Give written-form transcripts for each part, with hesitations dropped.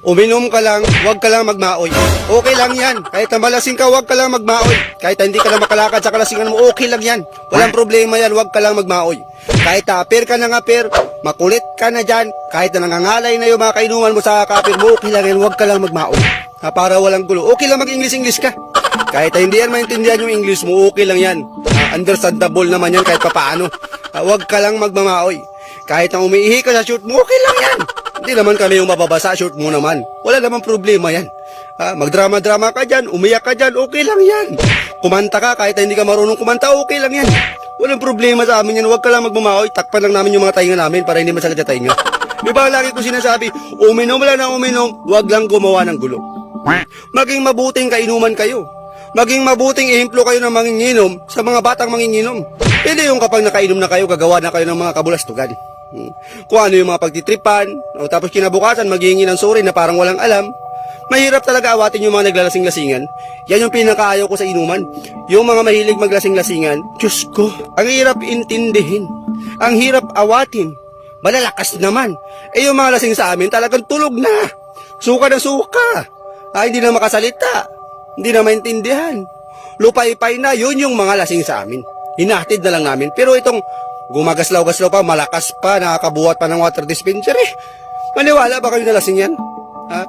Uminom ka lang, huwag ka lang magmaoy. Okay lang yan. Kahit na malasing ka, huwag ka lang magmaoy. Kahit na hindi ka na makalakad sa kalasingan mo, okay lang yan. Walang problema yan, huwag ka lang magmaoy. Kahit na apir ka na nga apir, makulit ka na dyan, kahit na nangangalay na yung mga kainuman mo sa kapir mo, okay lang yan, huwag ka lang magmaoy. Para walang gulo. Okay lang mag-English ka. Kahit na hindi yan maintindihan yung English mo, okay lang yan. Understandable naman yan kahit papaano. Huwag ka lang magmamaoy. Kahit na umiihi ka sa shoot mo, okay lang yan. Hindi naman kami yung mababasa, shoot mo naman. Wala namang problema yan. Magdrama-drama ka dyan, umiyak ka dyan, okay lang yan. Kumanta ka, kahit na hindi ka marunong kumanta, okay lang yan. Walang problema sa amin yan, huwag ka lang magmamaoy. Takpan lang namin yung mga tainga namin para hindi masakit sa tainga. Diba lagi ko sinasabi, uminom lang ng uminom, huwag lang gumawa ng gulo. Maging mabuting kainuman kayo. Maging mabuting ehemplo kayo ng manginginom sa mga batang manginginom. Hindi yung kapag nakainom na kayo, gagawa na kayo ng mga kabulastugan. Kung ano yung mga pagtitripan, o tapos kinabukasan maghihingi ng sorry na parang walang alam. Mahirap talaga awatin yung mga naglalasing-lasingan. Yan yung pinakaayaw ko sa inuman. Yung mga mahilig maglasing-lasingan, Diyos ko, ang hirap intindihin. Ang hirap awatin. Malalakas naman. Yung mga lasing sa amin talagang tulog na. Suka na suka. Hindi na makasalita. Hindi na maintindihan. Lupay-pay na, yun yung mga lasing sa amin. Hinatid na lang namin. Pero itong gumagaslaw-gaslaw pa, malakas pa, nakakabuhat pa ng water dispenser Maniwala ba kayo na lasing yan?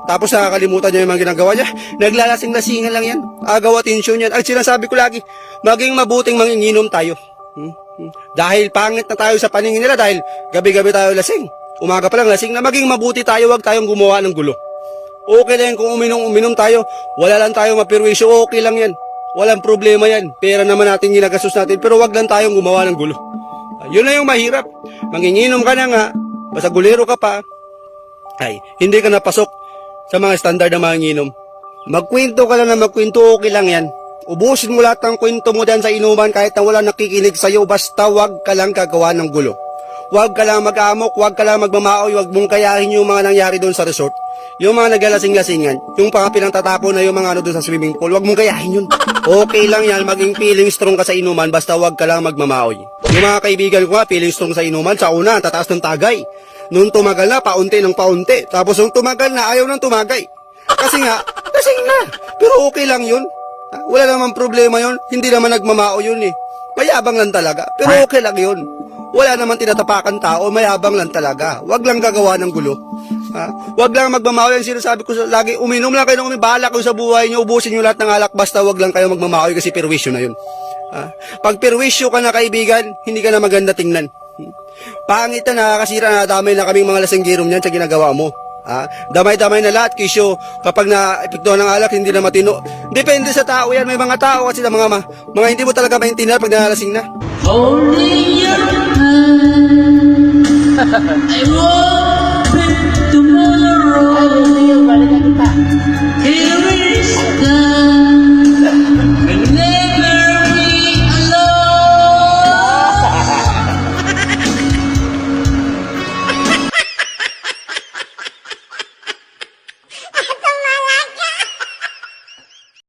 Tapos nakakalimutan niya yung mga ginagawa niya. Naglalasing-lasingan lang yan. Agaw atensyon yan. Ang sinasabi ko lagi, maging mabuting manginginom tayo. Dahil pangit na tayo sa paningin nila, dahil gabi-gabi tayo lasing. Umaga pa lang lasing na maging mabuti tayo, wag tayong gumawa ng gulo. Okay lang kung uminom tayo, wala lang tayo mapirwisyo, okay lang yan. Walang problema yan. Pera naman natin ginagastos natin, pero wag lang tayong gumawa ng gulo. Yun na yung mahirap. Manginginom ka na nga, basta gulero ka pa, hindi ka napasok sa mga standard na manginginom. Magkwento ka lang na magkwento, okay lang yan. Ubusin mo lahat ng kwento mo dyan sa inuman kahit na wala nakikinig sa'yo, basta wag ka lang gagawa ng gulo. Huwag ka lang mag-amok, huwag ka lang magmamaoy, huwag mong kayahin yung mga nangyari doon sa resort. Yung mga naglalasing-lasingan, yung mga pinangtatapon na yung mga doon sa swimming pool, huwag mong kayahin yun. Okay lang yan, maging feeling strong ka sa inuman, basta huwag ka lang magmamaoy. Yung mga kaibigan ko nga, feeling strong sa inuman, sa una, tataas ng tagay. Nung tumagal na, paunti ng paunti. Tapos nung tumagal na, ayaw nang tumagay. Kasi nga, lasing na. Pero okay lang yun. Wala naman problema yun. Hindi naman nagmamao yun Mayabang lang talaga. Pero okay lang yun. Wala naman tinatapakan tao, mayabang lang talaga. Wag lang gagawa ng gulo. Wag lang magmamaoy. Ang sinasabi ko lagi, uminom lang kayo ng bahala kayo sa buhay nyo, ubusin nyo lahat ng alak, basta wag lang kayo magmamaoy kasi perwisyo na yun. Pag perwisyo ka na kaibigan, hindi ka na maganda tingnan. Pangit na nakakasira na damay na kaming mga lasinggirom niyan sa ginagawa mo. Damay-damay na lahat, kisyo, kapag na-epektuhan ng alak, hindi na matino. Depende sa tao yan, may mga tao kasi na mga hindi mo talaga maintindihan pag nalasing na. Only your hand I want tomorrow. Ay, balik na kita.